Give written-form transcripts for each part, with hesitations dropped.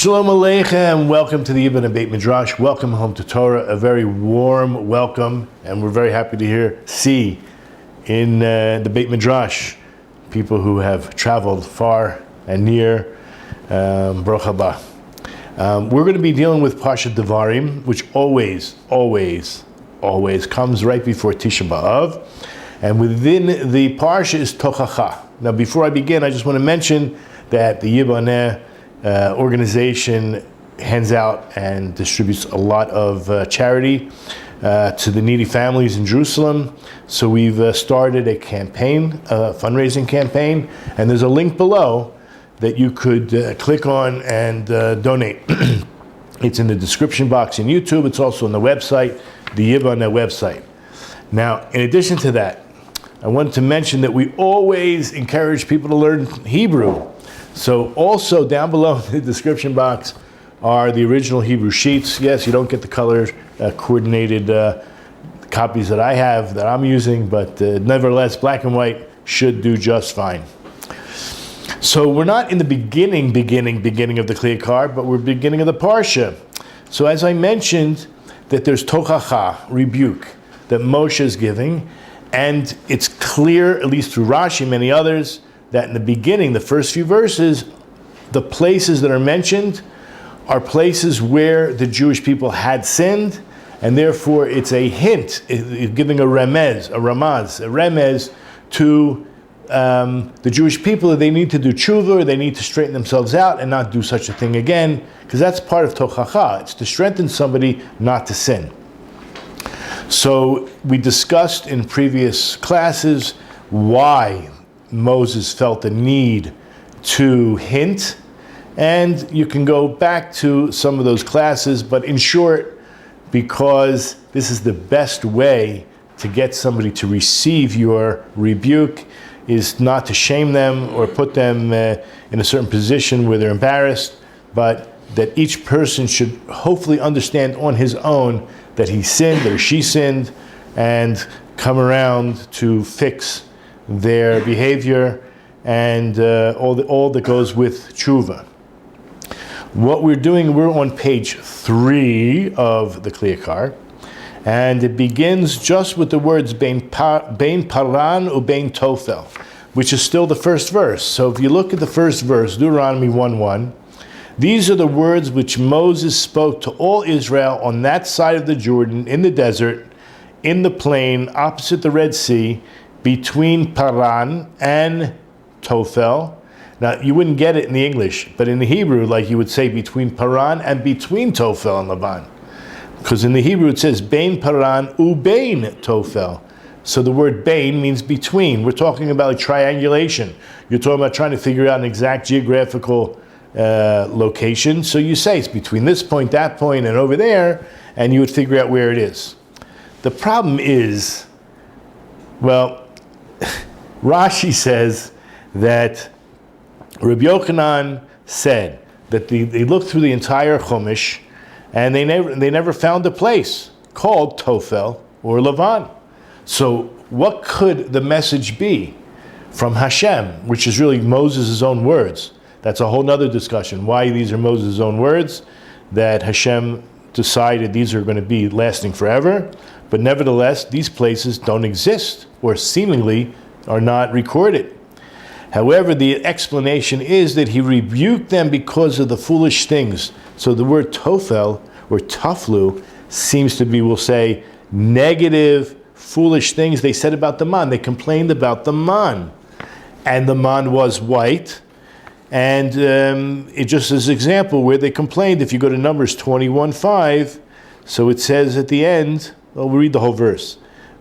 Shalom Aleichem, welcome to the Yiboneh Beit Midrash. Welcome home to Torah. A very warm welcome, and we're very happy to see in the Beit Midrash people who have traveled far and near. Baruch haba. We're going to be dealing with Parashat Devorim, which always comes right before Tisha B'Av, and within the Parsha is Tochacha. Now, before I begin, I just want to mention that the Yiboneh organization hands out and distributes a lot of charity to the needy families in Jerusalem. So we've started a campaign, a fundraising campaign, and there's a link below that you could click on and donate. It's in the description box in YouTube. It's also on the website, the Yiboneh website. Now, in addition to that, I wanted to mention that we always encourage people to learn Hebrew. So also down below in the description box are the original Hebrew sheets. Yes, you don't get the color coordinated copies that I have, that I'm using, but nevertheless, black and white should do just fine. So we're not in the beginning of the Yakar, but we're beginning of the Parsha. So as I mentioned, that there's tochacha, rebuke, that Moshe is giving, and it's clear, at least through Rashi and many others, that in the beginning, the first few verses, the places that are mentioned are places where the Jewish people had sinned, and therefore it's a hint, giving a remez to the Jewish people that they need to do tshuva, or they need to straighten themselves out and not do such a thing again, because that's part of tochacha. It's to strengthen somebody not to sin. So we discussed in previous classes why Moses felt the need to hint, and you can go back to some of those classes, but in short, because this is the best way to get somebody to receive your rebuke, is not to shame them or put them in a certain position where they're embarrassed, but that each person should hopefully understand on his own that he sinned or she sinned, and come around to fix their behavior and all that goes with tshuva. What we're doing, we're on page 3 of the Yakar, and it begins just with the words Bein Paran ubein Tofel, which is still the first verse. So if you look at the first verse, Deuteronomy 1:1, these are the words which Moses spoke to all Israel on that side of the Jordan, in the desert, in the plain, opposite the Red Sea, between Paran and Tofel. Now, you wouldn't get it in the English, but in the Hebrew, like you would say between Paran and between Tofel and Lavan. Because in the Hebrew it says, Bein Paran ubein Tofel. So the word bein means between. We're talking about like triangulation. You're talking about trying to figure out an exact geographical location. So you say it's between this point, that point, and over there, and you would figure out where it is. The problem is, well, Rashi says that Rabbi Yochanan said that they looked through the entire Chumash and they never found a place called Tofel or Lavan. So what could the message be from Hashem, which is really Moses' own words? That's a whole nother discussion, why these are Moses' own words, that Hashem decided these are going to be lasting forever. But nevertheless, these places don't exist, or seemingly are not recorded. However, the explanation is that he rebuked them because of the foolish things. So the word tofel, or taflu, seems to be, we'll say, negative, foolish things they said about the man. They complained about the man. And the man was white. And it just as an example where they complained, if you go to Numbers 21:5, so it says at the end, well, we'll read the whole verse.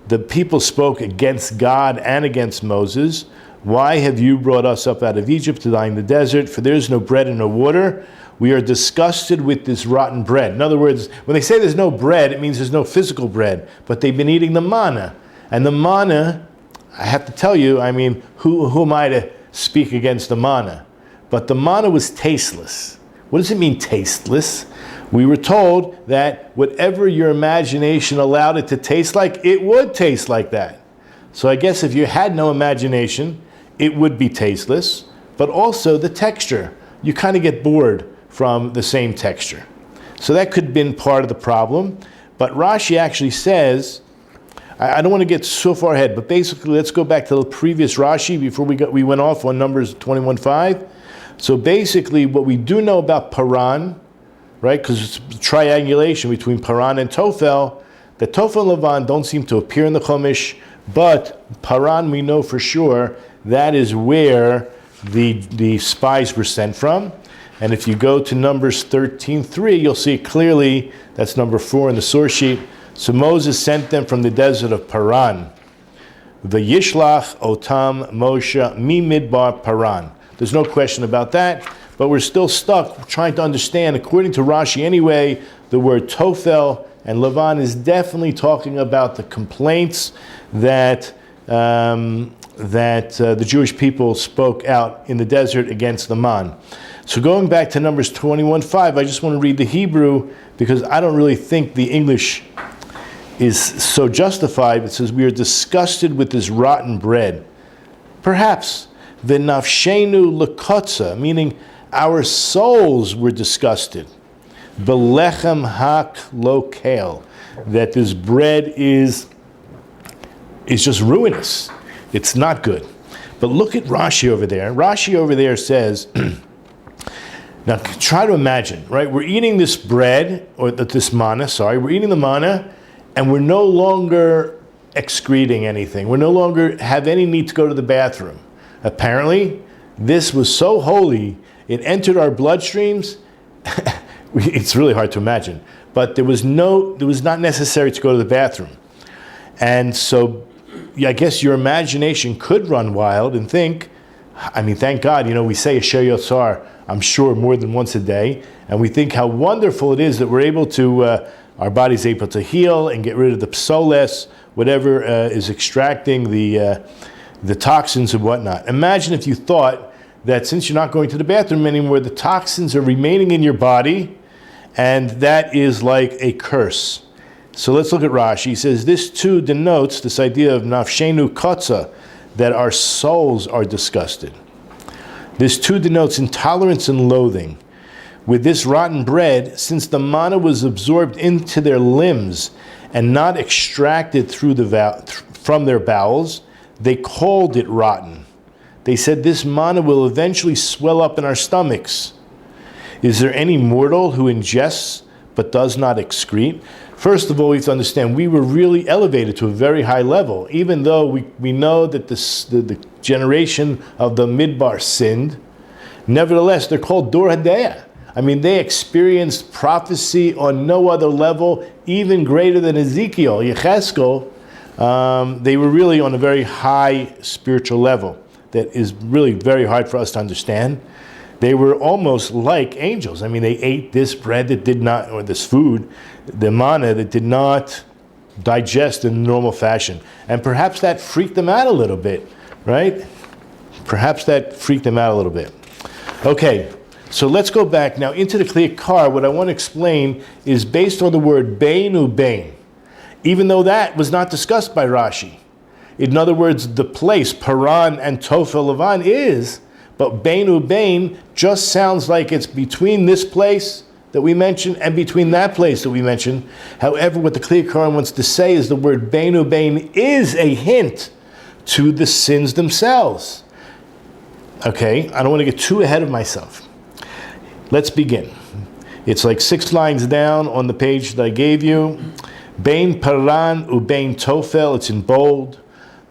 The people spoke against God and against Moses. Why have you brought us up out of Egypt to die in the desert? For there is no bread and no water. We are disgusted with this rotten bread. In other words, when they say there's no bread, it means there's no physical bread. But they've been eating the manna. And the manna, I have to tell you, I mean, who am I to speak against the manna? But the manna was tasteless. What does it mean, tasteless? We were told that whatever your imagination allowed it to taste like, it would taste like that. So I guess if you had no imagination, it would be tasteless, but also the texture. You kind of get bored from the same texture. So that could have been part of the problem. But Rashi actually says, I don't want to get so far ahead, but basically let's go back to the previous Rashi before we went off on Numbers 21:5. So basically what we do know about Paran, right, because it's triangulation between Paran and Tophel, that Tophel and Lavan don't seem to appear in the Chumash, but Paran we know for sure that is where the spies were sent from. And if you go to Numbers 13:3, you'll see clearly, that's number 4 in the source sheet. So Moses sent them from the desert of Paran. V'yishlach otam Moshe mi midbar Paran. There's no question about that, but we're still stuck trying to understand, according to Rashi anyway, the word Tophel and Lavan is definitely talking about the complaints that the Jewish people spoke out in the desert against the man. So going back to Numbers 21:5, I just want to read the Hebrew because I don't really think the English is so justified. It says, we are disgusted with this rotten bread. Perhaps the nafshenu lekotza, meaning our souls were disgusted. Belechem hak lokel, that this bread is just ruinous. It's not good. But look at Rashi over there. Rashi over there says, now try to imagine, right? We're eating this bread, or this manna, we're eating the manna, and we're no longer excreting anything. We no longer have any need to go to the bathroom. Apparently, this was so holy, it entered our bloodstreams. It's really hard to imagine, but there was not necessary to go to the bathroom. And so I guess your imagination could run wild and think, I mean, thank God, we say Asher Yotzar, I'm sure, more than once a day, and we think how wonderful it is that we're able to, our body's able to heal and get rid of the psoles, whatever is extracting the toxins and whatnot. Imagine if you thought that since you're not going to the bathroom anymore, the toxins are remaining in your body, and that is like a curse. So let's look at Rashi. He says, this too denotes this idea of nafshenu kotza, that our souls are disgusted. This too denotes intolerance and loathing. With this rotten bread, since the manna was absorbed into their limbs and not extracted from their bowels, they called it rotten. They said, this manna will eventually swell up in our stomachs. Is there any mortal who ingests but does not excrete? First of all, we have to understand, we were really elevated to a very high level, even though we know that the generation of the Midbar sinned. Nevertheless, they're called Dor Hadeya. I mean, they experienced prophecy on no other level, even greater than Ezekiel, Yecheskel. They were really on a very high spiritual level that is really very hard for us to understand. They were almost like angels. I mean, they ate this bread that did not, or this food, the manna that did not digest in normal fashion. And perhaps that freaked them out a little bit, right? Perhaps that freaked them out a little bit. Okay, so let's go back now into the Yakar. What I want to explain is based on the word Bain Ubain, even though that was not discussed by Rashi. In other words, the place, Paran and Tophel Lavan is, but Bain Ubain just sounds like it's between this place that we mentioned and between that place that we mentioned. However, what the Yakar wants to say is the word Bain Ubain is a hint to the sins themselves. Okay, I don't want to get too ahead of myself. Let's begin. It's like 6 lines down on the page that I gave you. Bain Paran Ubain Tophel, it's in bold.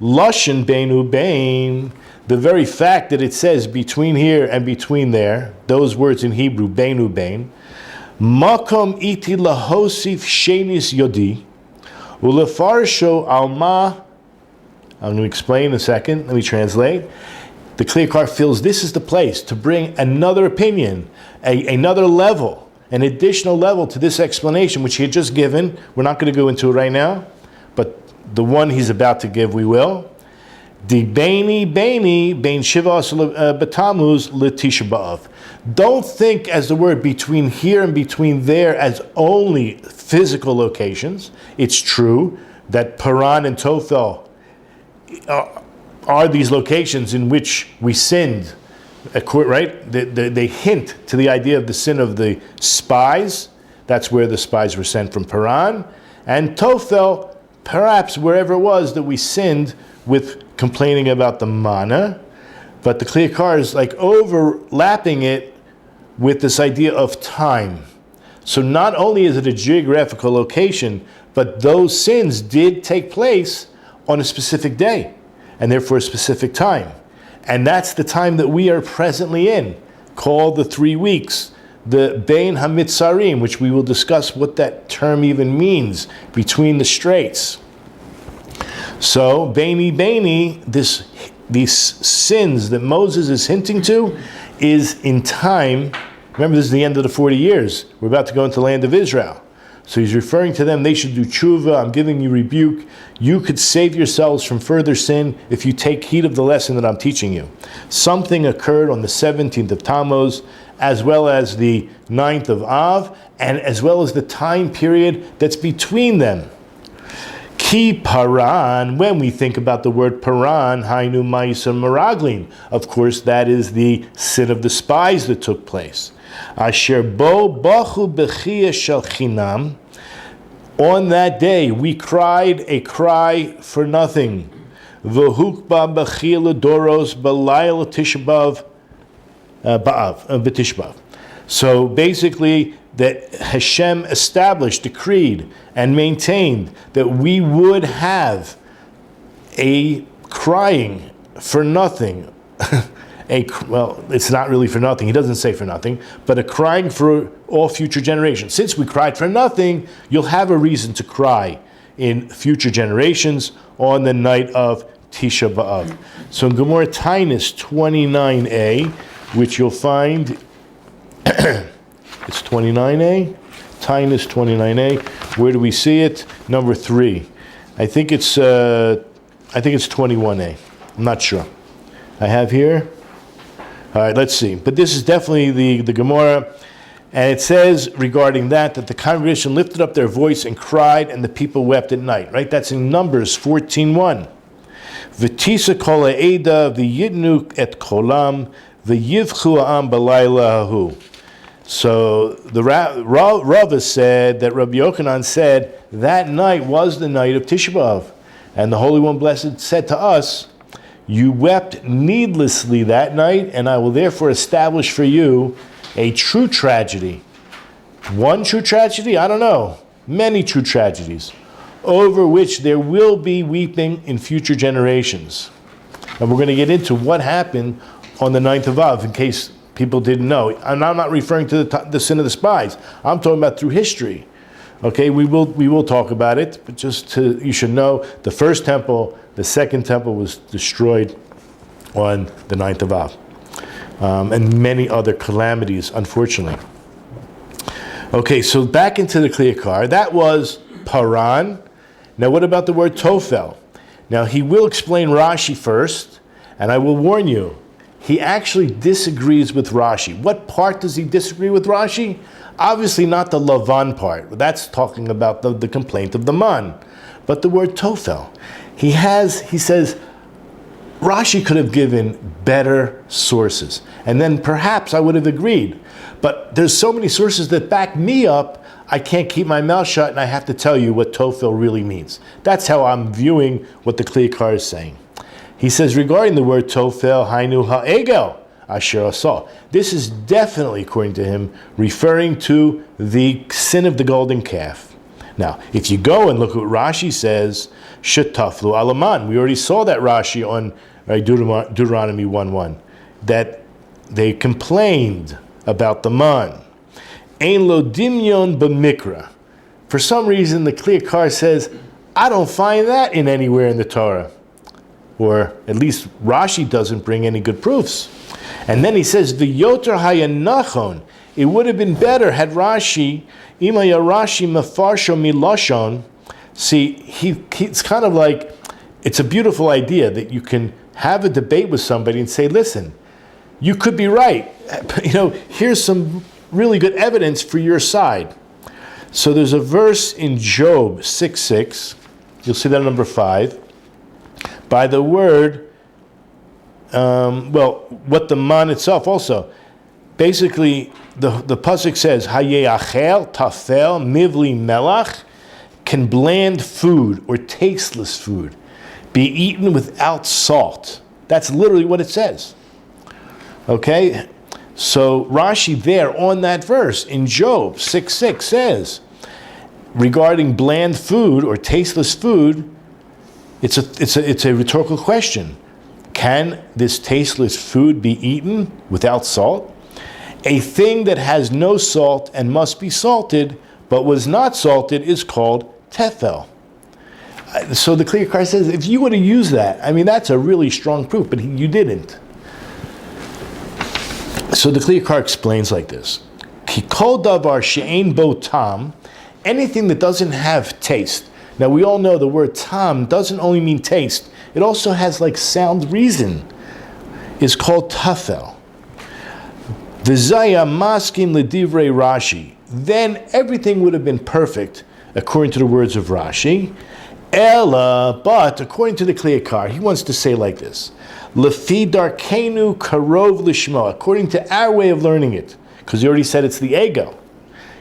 Lashon Bain Ubain, the very fact that it says between here and between there, those words in Hebrew, Bain Ubain, Makom iti lahosif shenis yodi, ulefarsho alma, I'm going to explain in a second, let me translate. The Yakar feels this is the place to bring another opinion, another level, an additional level to this explanation, which he had just given. We're not going to go into it right now, but the one he's about to give, we will. Di bein shiva betamuz letisha b'av. Don't think as the word between here and between there as only physical locations. It's true that Paran and Tophel are these locations in which we sinned right? They hint to the idea of the sin of the spies. That's where the spies were sent from Paran. And Tophel, perhaps wherever it was that we sinned with complaining about the manna. But the Kli Yakar is like overlapping it with this idea of time. So not only is it a geographical location, but those sins did take place on a specific day, and therefore a specific time. And that's the time that we are presently in, called the 3 weeks, the Bein HaMitzarim, which we will discuss what that term even means, between the straits. So, Beini, these sins that Moses is hinting to, is in time. Remember, this is the end of the 40 years. We're about to go into the land of Israel. So he's referring to them, they should do tshuva, I'm giving you rebuke. You could save yourselves from further sin if you take heed of the lesson that I'm teaching you. Something occurred on the 17th of Tammuz, as well as the 9th of Av, and as well as the time period that's between them. Ki paran, when we think about the word paran, hainu ma'isa meraglin, of course that is the sin of the spies that took place. Asher bo bachu bechiyah shel chinam. On that day we cried a cry for nothing. V'hukba bechiyah ledoros b'layel Tisha b'Tishbav. So basically, that Hashem established, decreed, and maintained that we would have a crying for nothing. Well, it's not really for nothing. He doesn't say for nothing, but a crying for all future generations. Since we cried for nothing, you'll have a reason to cry in future generations on the night of Tisha B'Av. So in Gemara Tainus 29a, which you'll find, it's 29a, Tainus 29a. Where do we see it? Number 3. I think it's 21a. I'm not sure. I have here. All right, let's see. But this is definitely the Gemara. And it says regarding that the congregation lifted up their voice and cried, and the people wept at night. Right? That's in Numbers 14:1. V'tisa kol ha'eda v'yidnu et kolam v'yivchu ha'am b'layla hahu. So the Rava said that Rabbi Yochanan said that night was the night of Tisha B'Av. And the Holy One Blessed said to us, you wept needlessly that night, and I will therefore establish for you a true tragedy. One true tragedy? I don't know. Many true tragedies, over which there will be weeping in future generations. And we're going to get into what happened on the 9th of Av, in case people didn't know. And I'm not referring to the sin of the spies. I'm talking about through history. Okay, we will talk about it, but you should know, the first temple, the second temple was destroyed on the 9th of Av. And many other calamities, unfortunately. Okay, so back into the Kli Yakar. That was Paran. Now what about the word Tophel? Now he will explain Rashi first, and I will warn you, he actually disagrees with Rashi. What part does he disagree with Rashi? Obviously not the Lavan part. That's talking about the complaint of the man. But the word Tophel. He says, Rashi could have given better sources. And then perhaps I would have agreed. But there's so many sources that back me up, I can't keep my mouth shut and I have to tell you what Tophel really means. That's how I'm viewing what the Kli Yakar is saying. He says regarding the word Tophel, Hainu ha'egel asher asah. This is definitely, according to him, referring to the sin of the golden calf. Now, if you go and look at what Rashi says, Shetaflu alaman. We already saw that Rashi on Deuteronomy 1:1, that they complained about the man. Ein lo dimyon b'mikra. For some reason, the Kli Yakar says, I don't find that in anywhere in the Torah. Or at least Rashi doesn't bring any good proofs. And then he says, V'yoter hayanachon. It would have been better had Rashi, imaya Rashi mefarsho milashon. See, it's kind of like, it's a beautiful idea that you can have a debate with somebody and say, listen, you could be right. Here's some really good evidence for your side. So there's a verse in Job 6:6. You'll see that on number 5. By the word what the man itself also. Basically, the pasuk says, Hayeachel tafel mivli melach, can bland food or tasteless food be eaten without salt? That's literally what it says. Okay? So Rashi there on that verse in Job 6:6 says, regarding bland food or tasteless food, it's a rhetorical question. Can this tasteless food be eaten without salt? A thing that has no salt and must be salted, but was not salted, is called tefel. So the Kli Yakar says, if you would have used that, that's a really strong proof, but you didn't. So the Kli Yakar explains like this: Ki kol davar she'ein bo tam, anything that doesn't have taste. Now we all know the word tam doesn't only mean taste; it also has sound reason. Is called tafel. V'zaya maskin l'divrei Rashi. Then everything would have been perfect according to the words of Rashi. Ella, but according to the Kli Yakar, he wants to say like this: Lefi darkenu karov lishmo. According to our way of learning it, because he already said it's the ego,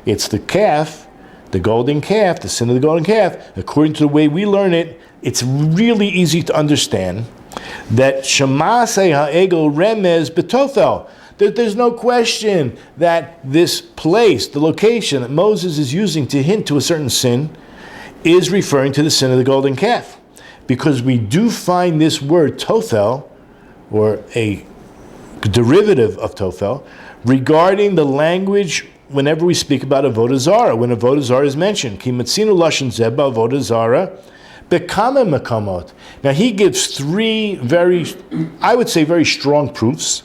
it's the calf, the golden calf, the sin of the golden calf. According to the way we learn it, it's really easy to understand that shemasei ha'ego remez betofel. There's no question that this place, the location that Moses is using to hint to a certain sin, is referring to the sin of the golden calf. Because we do find this word tofel, or a derivative of tofel, regarding the language whenever we speak about avodah zarah, when avodah zarah is mentioned. Ki metzinu lashon zeh ba'avodah zarah bekama mekamot. Now he gives three very strong proofs.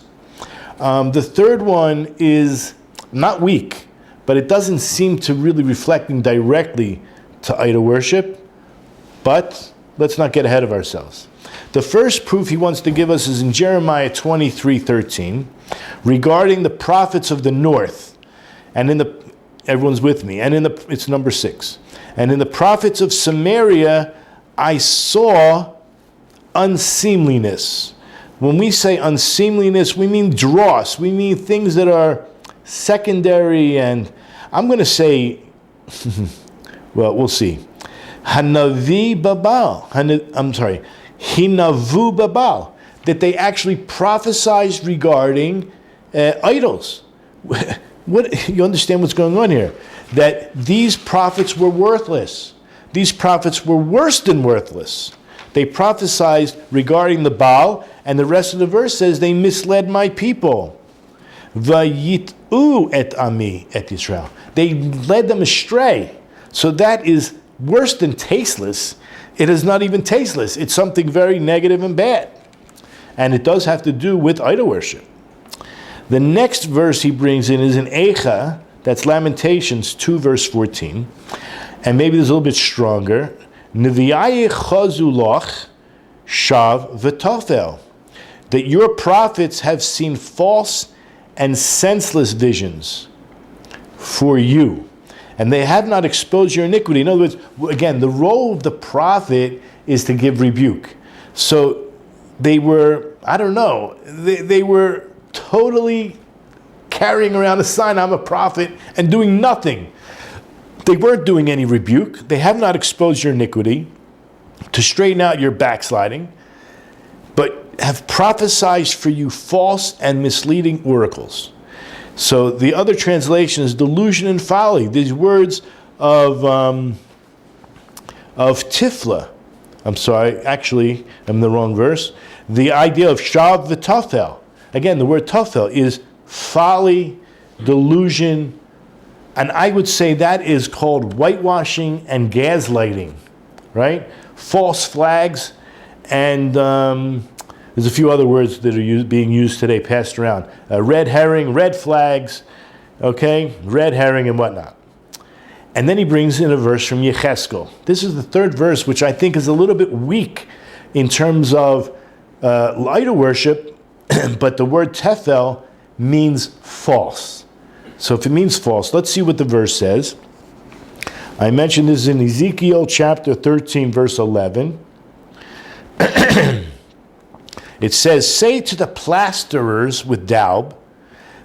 The third one is not weak, but it doesn't seem to really reflecting directly to idol worship. But let's not get ahead of ourselves. The first proof he wants to give us is in Jeremiah 23:13, regarding the prophets of the north, and everyone's with me, and it's number 6. And in the prophets of Samaria, I saw unseemliness. When we say unseemliness, we mean dross. We mean things that are secondary, and I'm going to say, well, we'll see. Hanavi babal. Hinavu babal. That they actually prophesied regarding idols. What you understand what's going on here? That these prophets were worthless. These prophets were worse than worthless. They prophesied regarding the Baal, and the rest of the verse says they misled my people. Vayit'u et ami et Yisrael. They led them astray. So that is worse than tasteless. It is not even tasteless. It's something very negative and bad. And it does have to do with idol worship. The next verse he brings in is in Eicha, that's Lamentations 2 verse 14. And maybe this is a little bit stronger. Nevi'ai chazulach shav v'tofel. That your prophets have seen false and senseless visions for you, and they have not exposed your iniquity. In other words, again, the role of the prophet is to give rebuke. So they were, they were totally carrying around a sign, I'm a prophet, and doing nothing. They weren't doing any rebuke. They have not exposed your iniquity to straighten out your backsliding, but have prophesied for you false and misleading oracles. So the other translation is delusion and folly. These words of Tifla. I'm sorry, actually, I'm in the wrong verse. The idea of shav v'tafel. Again, the word tafel is folly, delusion, and I would say that is called whitewashing and gaslighting, right? False flags, and there's a few other words that are being used today, passed around. Red herring, red flags, okay? Red herring and whatnot. And then he brings in a verse from Yecheskel. This is the third verse, which I think is a little bit weak in terms of idol worship, but the word tefel means false. So if it means false, let's see what the verse says. I mentioned this in Ezekiel chapter 13, verse 11. It says, say to the plasterers with daub,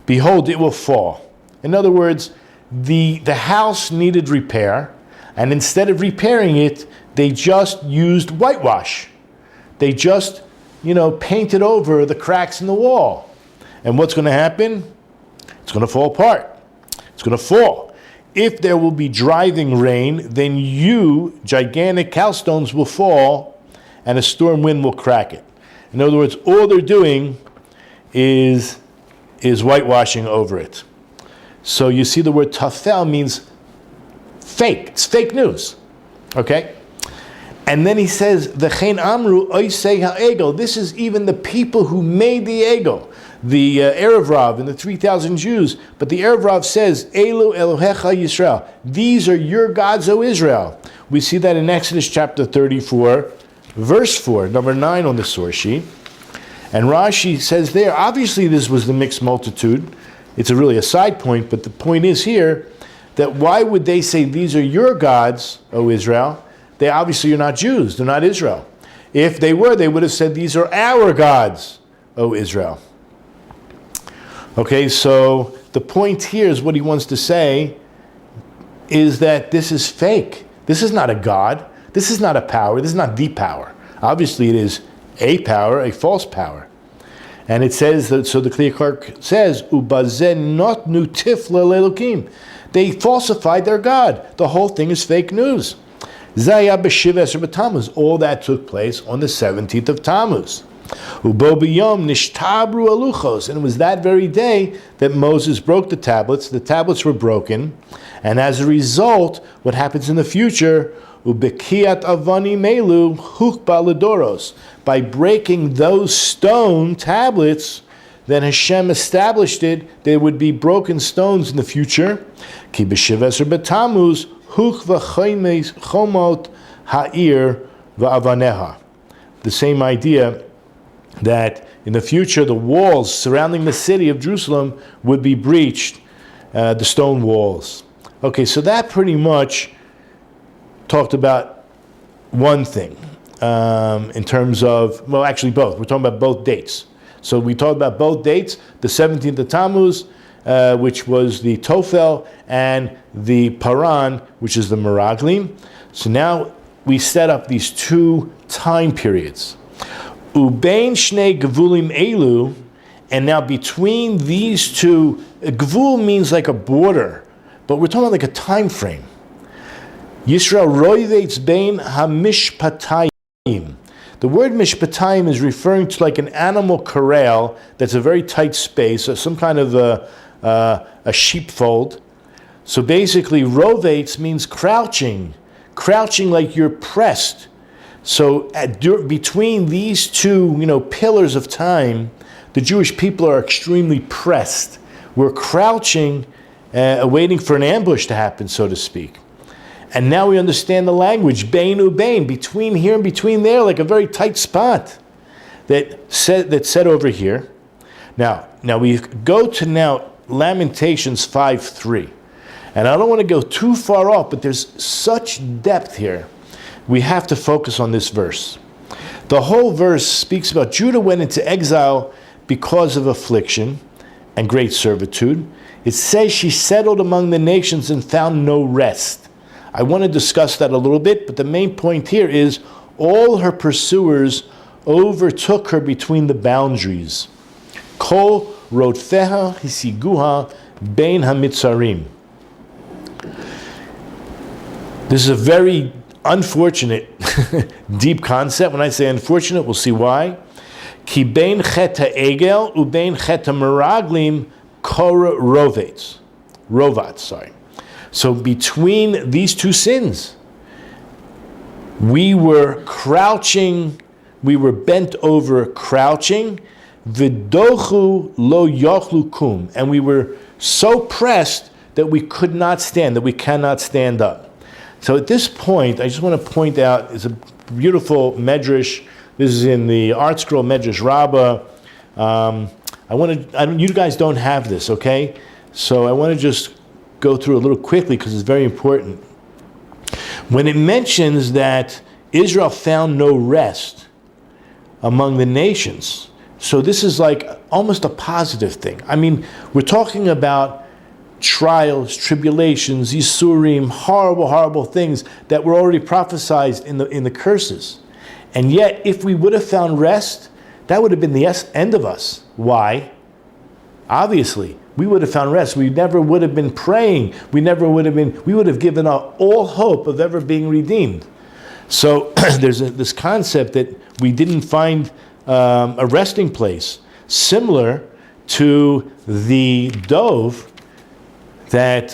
behold, it will fall. In other words, the house needed repair, and instead of repairing it, they just used whitewash. They just, painted over the cracks in the wall. And what's going to happen? It's going to fall apart. It's going to fall. If there will be driving rain, then gigantic cowstones will fall, and a storm wind will crack it. In other words, all they're doing is whitewashing over it. So you see the word tafel means fake. It's fake news. Okay? And then he says, V'chein amru oisei ha'egel. This is even the people who made the egel. The Erev Rav and the 3,000 Jews. But the Erev Rav says, Elu Elohecha Yisrael. These are your gods, O Israel. We see that in Exodus chapter 34, verse 4, number 9 on the source sheet. And Rashi says there, obviously this was the mixed multitude. It's really a side point, but the point is here that why would they say these are your gods, O Israel? They obviously are not Jews. They're not Israel. If they were, they would have said these are our gods, O Israel. Okay, so the point here is what he wants to say is that this is fake. This is not a God. This is not a power. This is not the power. Obviously it is a power, a false power. And it says, so the Yakar says, Ubazen not nu tifla lelukim. They falsified their God. The whole thing is fake news. Zaya b'shiv eser b'Tammuz. All that took place on the 17th of Tammuz. Ubo b'yom nishtabru aluchos. And it was that very day that Moses broke the tablets. The tablets were broken. And as a result, what happens in the future, ubekiat avani melu hukba ledoros. By breaking those stone tablets, then Hashem established it, there would be broken stones in the future. Ki b'shiv eser b'Tammuz huk v'chomot ha'ir v'avaneha. The same idea that in the future the walls surrounding the city of Jerusalem would be breached, the stone walls. Okay, so that pretty much talked about one thing in terms of, well, actually both. We're talking about both dates. So we talked about both dates, the 17th of Tammuz, which was the Tofel, and the Paran, which is the Meraglim. So now we set up these two time periods. Ubein shnei gevulim elu, and now between these two, gevul means like a border, but we're talking about like a time frame. Yisrael roivetz bein hamishpatayim. The word mishpatayim is referring to like an animal corral that's a very tight space, or some kind of a sheepfold. So basically, rovetz means crouching like you're pressed. So between these two, pillars of time, the Jewish people are extremely pressed. We're crouching, waiting for an ambush to happen, so to speak. And now we understand the language, bein ubein, between here and between there, like a very tight spot that's set over here. Now we go to Lamentations 5:3. And I don't want to go too far off, but there's such depth here. We have to focus on this verse. The whole verse speaks about Judah went into exile because of affliction and great servitude. It says she settled among the nations and found no rest. I want to discuss that a little bit, but the main point here is all her pursuers overtook her between the boundaries. Kol rodfeha hisiguha bein hamitzarim. This is a very unfortunate, deep concept. When I say unfortunate, we'll see why. Ki bein chet ha'egel ubein chet ha'meraglim kora rovatz. So between these two sins, we were crouching, we were bent over crouching, v'dochu lo yochlu kum, and we were so pressed that we could not stand, that we cannot stand up. So at this point, I just want to point out, it's a beautiful medrash. This is in the Art Scroll Medrash Rabbah. You guys don't have this, okay? So I want to just go through a little quickly because it's very important. When it mentions that Israel found no rest, among the nations. So this is like almost a positive thing. I mean, we're talking about trials, tribulations, Yisurim, horrible, horrible things that were already prophesied in the curses. And yet, if we would have found rest, that would have been the end of us. Why? Obviously, we would have found rest. We never would have been praying. We would have given up all hope of ever being redeemed. So there's this concept that we didn't find a resting place, similar to the dove that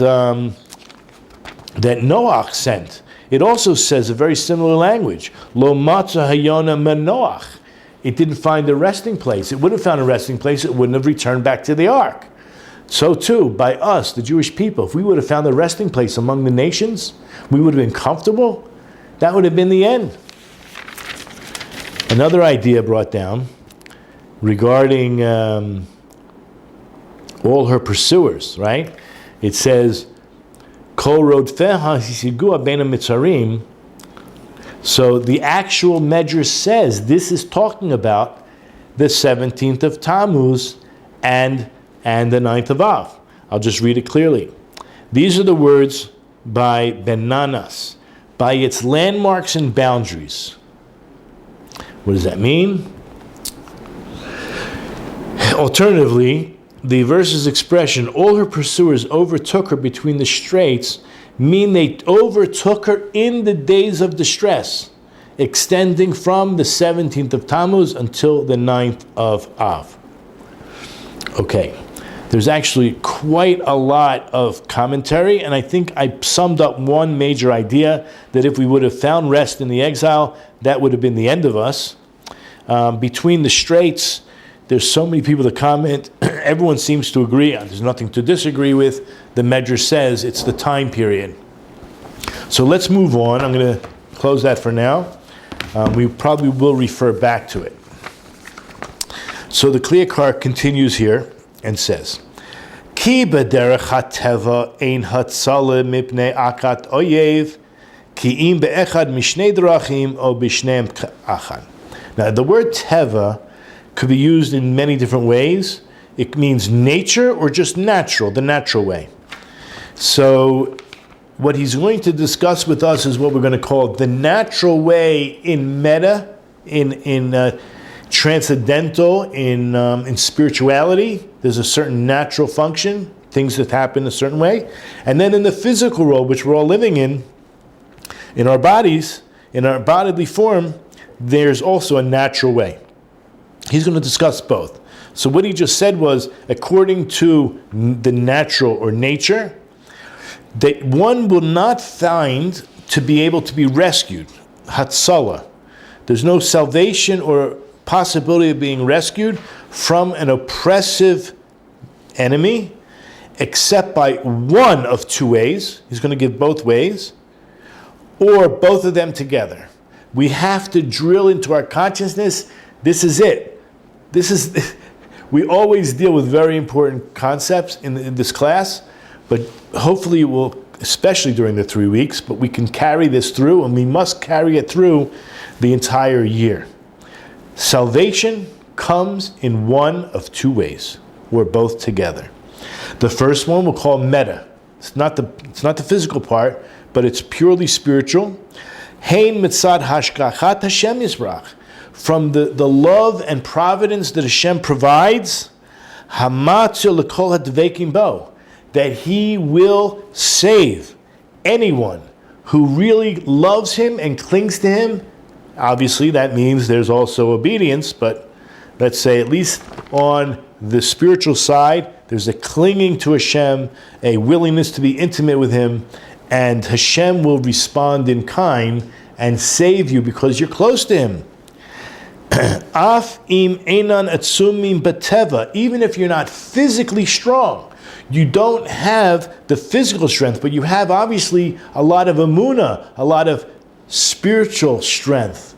Noach sent. It also says a very similar language. Lo matzah hayona menoach. It didn't find a resting place. It would have found a resting place. It wouldn't have returned back to the ark. So too, by us, the Jewish people, if we would have found a resting place among the nations, we would have been comfortable. That would have been the end. Another idea brought down regarding all her pursuers, right? It says, Kol rodfeha hisigua beina mitzarim. So the actual measure says this is talking about the 17th of Tammuz and the 9th of Av. I'll just read it clearly. These are the words by Benanas, by its landmarks and boundaries. What does that mean? Alternatively, the verse's expression, all her pursuers overtook her between the straits, mean they overtook her in the days of distress, extending from the 17th of Tammuz until the 9th of Av. Okay, there's actually quite a lot of commentary, and I think I summed up one major idea, that if we would have found rest in the exile, that would have been the end of us. Between the straits, there's so many people that comment. Everyone seems to agree. There's nothing to disagree with. The Medrash says it's the time period. So let's move on. I'm going to close that for now. We probably will refer back to it. So the Yakar continues here and says, Ki b'derech hateva ein hatzale mipnei akat oyev, ki im be'echad mishnei drachim o b'shneim achad. Now the word teva could be used in many different ways. It means nature or just natural, the natural way. So what he's going to discuss with us is what we're going to call the natural way in meta, in transcendental, in spirituality. There's a certain natural function, things that happen a certain way. And then in the physical world, which we're all living in our bodies, in our bodily form, there's also a natural way. He's going to discuss both. So what he just said was, according to the natural or nature, that one will not find to be able to be rescued. Hatzalah. There's no salvation or possibility of being rescued from an oppressive enemy, except by one of two ways. He's going to give both ways, or both of them together. We have to drill into our consciousness. This is it. We always deal with very important concepts in this class, but hopefully it will, especially during the 3 weeks, but we can carry this through, and we must carry it through the entire year. Salvation comes in one of two ways, or both together. The first one we'll call meta. It's not the physical part, but it's purely spiritual. Hein mitzad hashgachat Hashem yisbrach. From the love and providence that Hashem provides, hamatzil l'kol hadvekim bo, that He will save anyone who really loves Him and clings to Him. Obviously, that means there's also obedience, but let's say at least on the spiritual side, there's a clinging to Hashem, a willingness to be intimate with Him, and Hashem will respond in kind and save you because you're close to Him. Af im einan atzumim bateva, even if you're not physically strong, you don't have the physical strength, but you have obviously a lot of emunah, a lot of spiritual strength.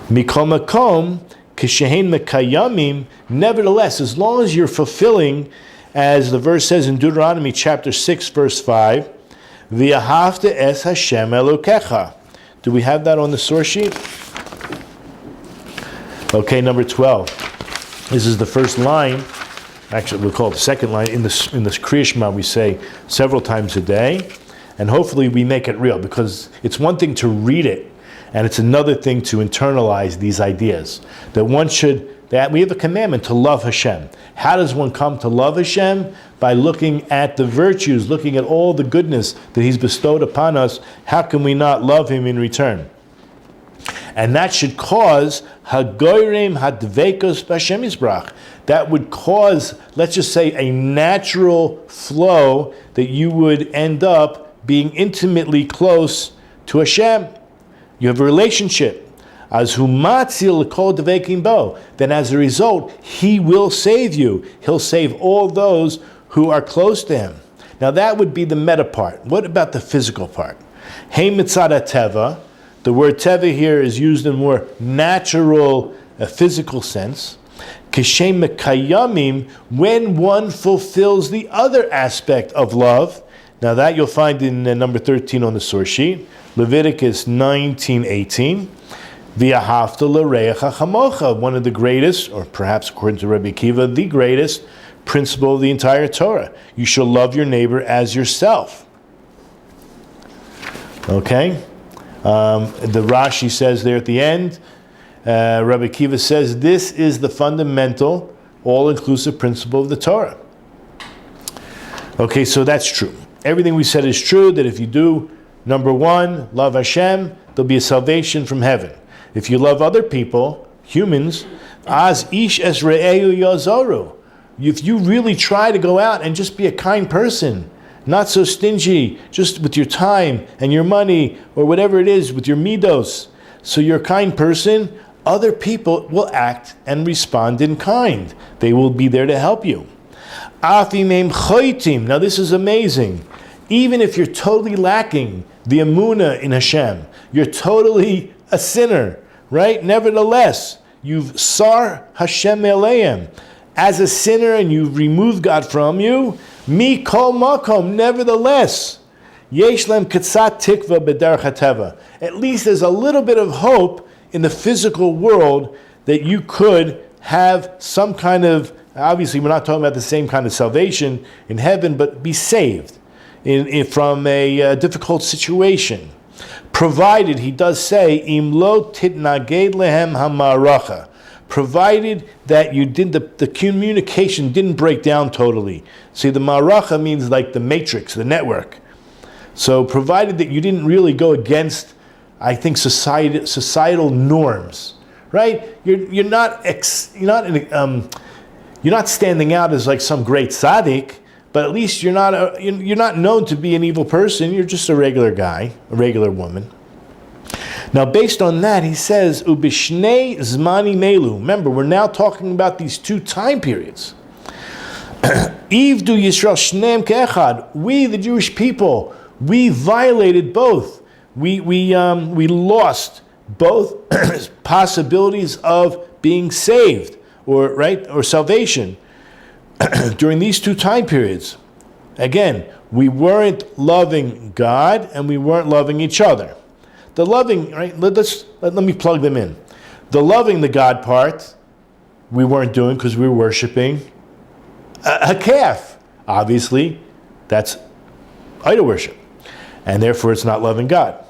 Mikol makom kishein mekayamim, nevertheless, as long as you're fulfilling, as the verse says in Deuteronomy chapter 6, verse 5, v'ahavta es Hashem elokecha. Do we have that on the source sheet? Okay, number 12. This is the first line. Actually, we'll call it the second line. In this Kriya Shema, we say several times a day. And hopefully we make it real, because it's one thing to read it, and it's another thing to internalize these ideas. That we have a commandment to love Hashem. How does one come to love Hashem? By looking at the virtues, looking at all the goodness that He's bestowed upon us. How can we not love Him in return? And that should cause hagoyrem hadveikos b'Hashem Yisbarach. That would cause, let's just say, a natural flow that you would end up being intimately close to Hashem. You have a relationship. As humatzil kol dveikim bo. Then as a result, He will save you. He'll save all those who are close to Him. Now that would be the meta part. What about the physical part? Hey mitzad teva. The word teva here is used in a more natural, physical sense. Kishem mekayamim, when one fulfills the other aspect of love. Now that you'll find in number 13 on the source sheet, Leviticus 19:18. V'ahavta l'reacha chamocha, one of the greatest, or perhaps according to Rabbi Akiva, the greatest principle of the entire Torah. You shall love your neighbor as yourself. Okay? The Rashi says there at the end, Rabbi Akiva says, this is the fundamental, all-inclusive principle of the Torah. Okay, so that's true. Everything we said is true, that if you do, number one, love Hashem, there'll be a salvation from heaven. If you love other people, humans, as ish es re'ehu yazoru. If you really try to go out and just be a kind person, not so stingy, just with your time and your money, or whatever it is, with your midos, so you're a kind person, other people will act and respond in kind. They will be there to help you. Now this is amazing. Even if you're totally lacking the emunah in Hashem, you're totally a sinner, right? Nevertheless, you've sar Hashem eleim. As a sinner and you've removed God from you, mi kol makom, nevertheless, yesh lem katzat tikva b'derech hateva. At least there's a little bit of hope in the physical world that you could have some kind of, obviously we're not talking about the same kind of salvation in heaven, but be saved from a difficult situation. Provided, he does say, im lo titnaged lehem hamaracha. Provided that you did the communication didn't break down totally. See, the maracha means like the matrix, the network. So provided that you didn't really go against, I think, societal norms, right? You're not standing out as like some great tzaddik, but at least you're not known to be an evil person. You're just a regular guy, a regular woman. Now, based on that, he says, "Ubishnei zmani melu." Remember, we're now talking about these two time periods. Ivdu Yisrael shneim ke'echad. We, the Jewish people, we violated both. We lost both possibilities of being saved, or salvation during these two time periods. Again, we weren't loving God and we weren't loving each other. The loving, right? Let me plug them in. The loving the God part, we weren't doing because we were worshiping a calf. Obviously, that's idol worship, and therefore it's not loving God.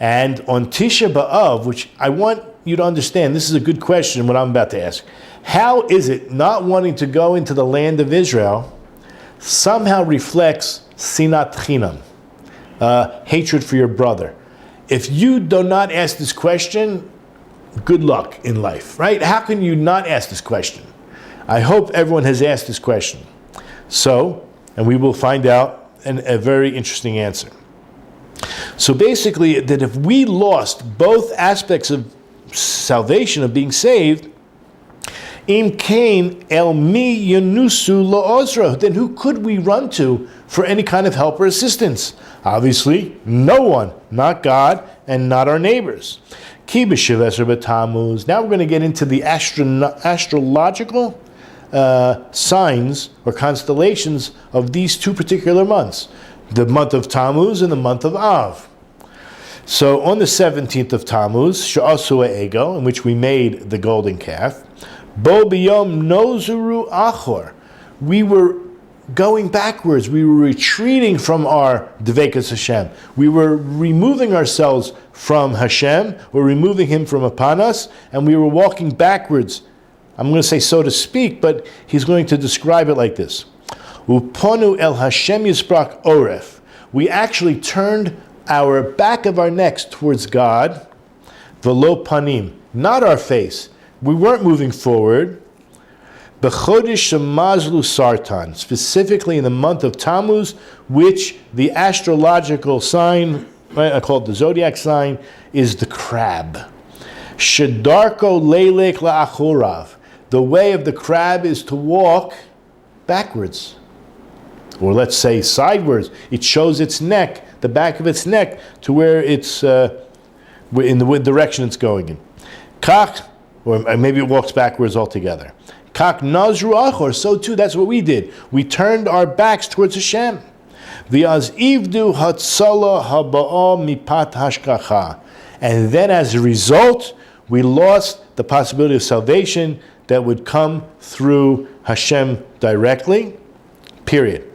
And on Tisha B'Av, which I want you to understand, this is a good question, what I'm about to ask. How is it not wanting to go into the land of Israel somehow reflects sinat chinam, hatred for your brother? If you do not ask this question, good luck in life, right? How can you not ask this question? I hope everyone has asked this question. So, and we will find out a very interesting answer. So basically, that if we lost both aspects of salvation, of being saved, Im kain el mi yanusu la'ozra, then who could we run to for any kind of help or assistance? Obviously, no one, not God and not our neighbors. Ki b'shiv b'tamuz. Now we're going to get into the astrological signs or constellations of these two particular months, the month of Tammuz and the month of Av. So on the 17th of Tammuz, Sha'asu Ego, in which we made the golden calf, Bo biyom nozuru achor, we were going backwards. We were retreating from our Dvekas Hashem. We were removing ourselves from Hashem, or removing Him from upon us, and we were walking backwards. I'm going to say so to speak, but he's going to describe it like this. Uponu el Hashem Yisbrak Oref. We actually turned our back of our necks towards God, velo panim, not our face. We weren't moving forward. B'chodesh shemazlu sartan, specifically in the month of Tammuz, which the astrological sign, right, I call it the zodiac sign, is the crab. Shedarko leilek la'achorav. The way of the crab is to walk backwards, or let's say sideways. It shows its neck, the back of its neck, to where it's in the direction it's going in. Kach, or maybe it walks backwards altogether. Kach nazru achor, so too, that's what we did. We turned our backs towards Hashem. V'az ivdu hatzala haba'a mipat hashkacha. And then as a result, we lost the possibility of salvation that would come through Hashem directly, period.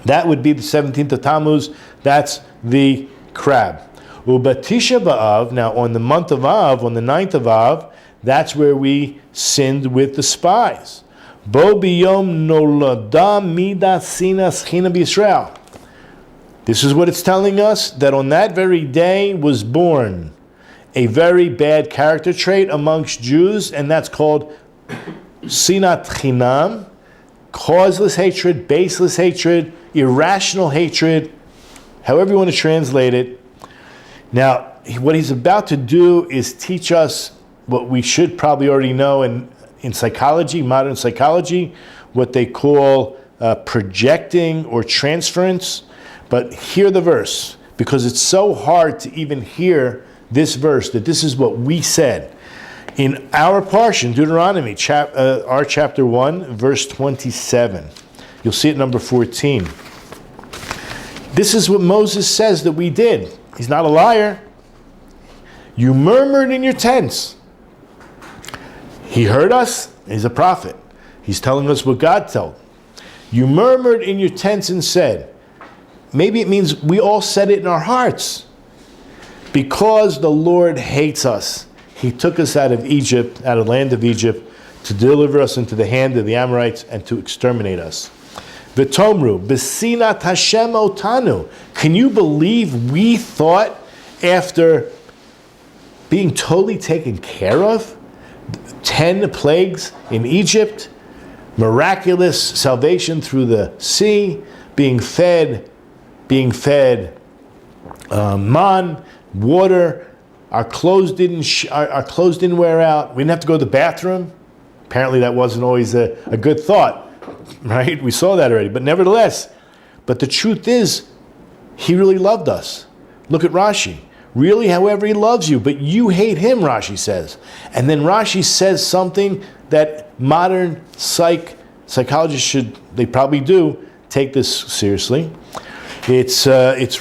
That would be the 17th of Tammuz. That's the crab. Uba Tisha B'Av, now on the month of Av, on the 9th of Av, that's where we sinned with the spies. Bo biyom nolada mida sinas china b'Yisrael. This is what it's telling us, that on that very day was born a very bad character trait amongst Jews, and that's called sinat chinam, causeless hatred, baseless hatred, irrational hatred, however you want to translate it. Now, what he's about to do is teach us what we should probably already know in psychology, modern psychology, what they call projecting or transference. But hear the verse, because it's so hard to even hear this verse, that this is what we said. In our portion, Deuteronomy, our chapter 1, verse 27. You'll see it number 14. This is what Moses says that we did. He's not a liar. You murmured in your tents. He heard us. He's a prophet. He's telling us what God told. You murmured in your tents and said, maybe it means we all said it in our hearts. Because the Lord hates us, He took us out of Egypt, out of the land of Egypt, to deliver us into the hand of the Amorites and to exterminate us. V'tomru, b'sinat Hashem otanu. Can you believe we thought, after being totally taken care of, 10 plagues in Egypt, miraculous salvation through the sea, being fed man, water, our clothes didn't wear out, we didn't have to go to the bathroom. Apparently that wasn't always a good thought, right? We saw that already, but nevertheless, but the truth is, He really loved us. Look at Rashi. Really, however, He loves you, but you hate Him, Rashi says. And then Rashi says something that modern psychologists they probably do, take this seriously. It's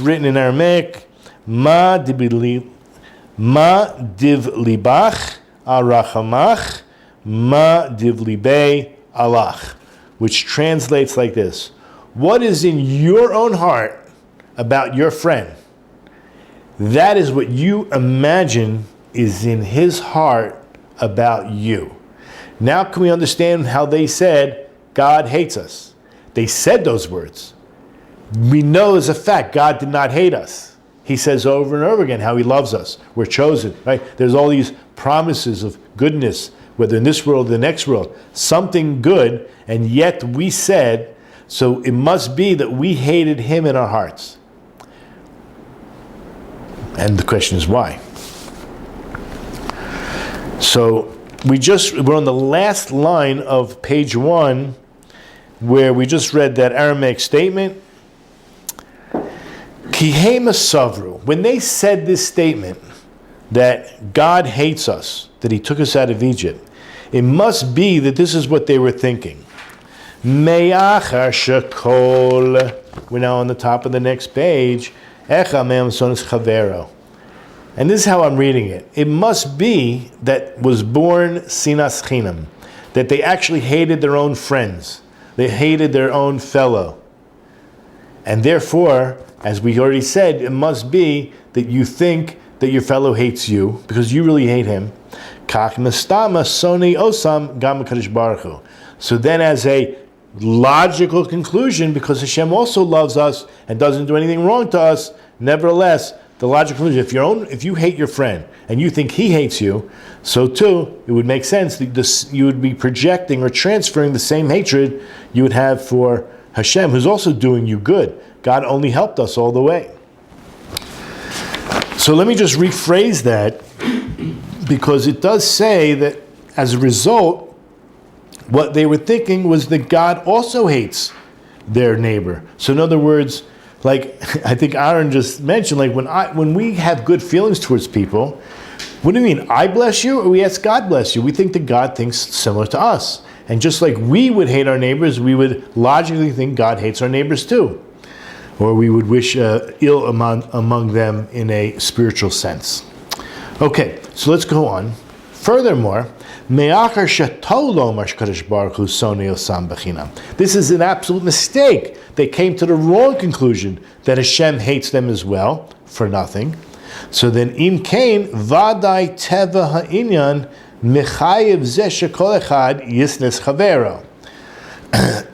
written in Aramaic, Ma div libach arachamach, ma div libei alach, which translates like this. What is in your own heart about your friend, that is what you imagine is in his heart about you. Now can we understand how they said, God hates us? They said those words. We know as a fact God did not hate us. He says over and over again how He loves us. We're chosen, right? There's all these promises of goodness, whether in this world or the next world, something good, and yet we said, so it must be that we hated Him in our hearts. And the question is why? So we're on the last line of page 1, where we just read that Aramaic statement. Kihema Savru. When they said this statement, that God hates us, that He took us out of Egypt, it must be that this is what they were thinking. Me'achar shekol. We're now on the top of the next page. Echa me'am sonis chavero. And this is how I'm reading it. It must be that was born sinas chinam, that they actually hated their own friends. They hated their own fellow. And therefore, as we already said, it must be that you think that your fellow hates you because you really hate him. Kach nastama soni osam gam HaKadosh Baruch Hu. So then as a logical conclusion, because Hashem also loves us and doesn't do anything wrong to us, nevertheless, the logical conclusion, if you hate your friend and you think he hates you, so too, it would make sense that you would be projecting or transferring the same hatred you would have for Hashem, who's also doing you good. God only helped us all the way. So let me just rephrase that, because it does say that as a result, what they were thinking was that God also hates their neighbor. So in other words, like I think Aaron just mentioned, like when we have good feelings towards people, what do you mean? I bless you, or we ask God bless you? We think that God thinks similar to us. And just like we would hate our neighbors, we would logically think God hates our neighbors too. Or we would wish ill among them in a spiritual sense. Okay, so let's go on. Furthermore, this is an absolute mistake. They came to the wrong conclusion that Hashem hates them as well, for nothing. So then, im kain vadai teva ha'inyan mechayev zeh shekol echad yisnes chavero.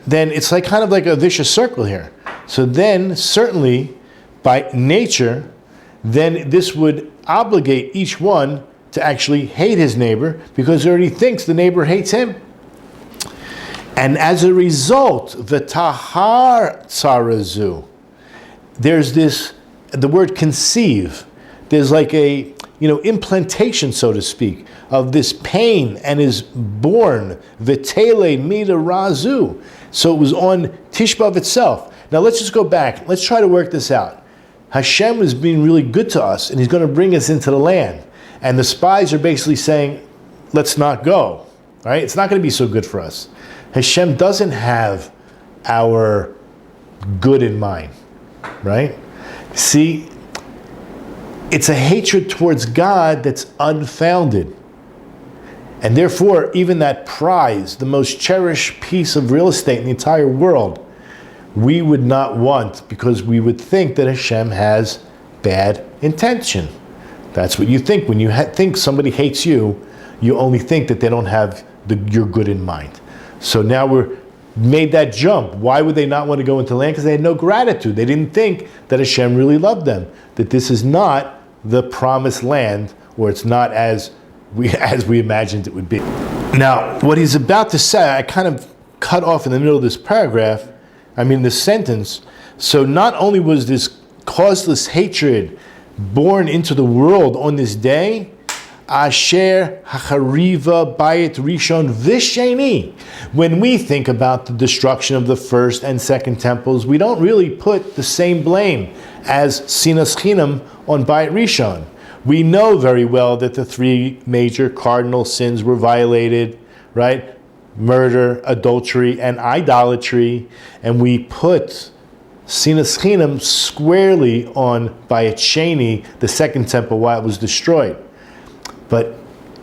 Then it's like kind of like a vicious circle here. So then, certainly, by nature, then this would obligate each one to actually hate his neighbor because he already thinks the neighbor hates him. And as a result, v'tahar tzarazu, there's this, the word conceive, there's like a, implantation, so to speak, of this pain and is born, v'tele mida razu. So it was on Tisha B'Av itself. Now let's just go back. Let's try to work this out. Hashem is being really good to us and he's going to bring us into the land. And the spies are basically saying, let's not go. Right? It's not going to be so good for us. Hashem doesn't have our good in mind. Right? See, it's a hatred towards God that's unfounded. And therefore, even that prize, the most cherished piece of real estate in the entire world, we would not want because we would think that Hashem has bad intention. That's what you think. When you think somebody hates you, you only think that they don't have your good in mind. So now we're made that jump. Why would they not want to go into land? Because they had no gratitude. They didn't think that Hashem really loved them. That this is not the promised land, or it's not as we imagined it would be. Now, what he's about to say, I kind of cut off in the middle of this paragraph, this sentence. So not only was this causeless hatred born into the world on this day, Asher hachariva bayit rishon v'sheni. When we think about the destruction of the first and second temples, we don't really put the same blame as sinas chinam on bayit rishon. We know very well that the three major cardinal sins were violated, right? Murder, adultery, and idolatry, and we put sinas chinam squarely on bayit sheni, the second temple, while it was destroyed. But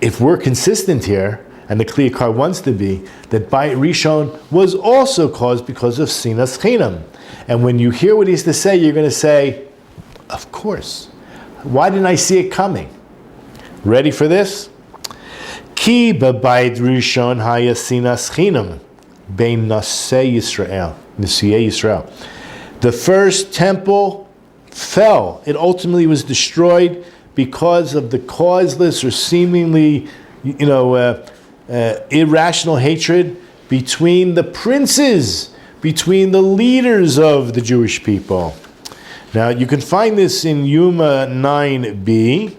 if we're consistent here, and the Yakar wants to be, that Bayit Rishon was also caused because of sinas chinam. And when you hear what he's to say, you're going to say, of course. Why didn't I see it coming? Ready for this? Ki b'Bayit Rishon haya sinas chinam bein nasei Yisrael. The first temple fell. It ultimately was destroyed because of the causeless or seemingly, irrational hatred between the princes, between the leaders of the Jewish people. Now, you can find this in Yuma 9b.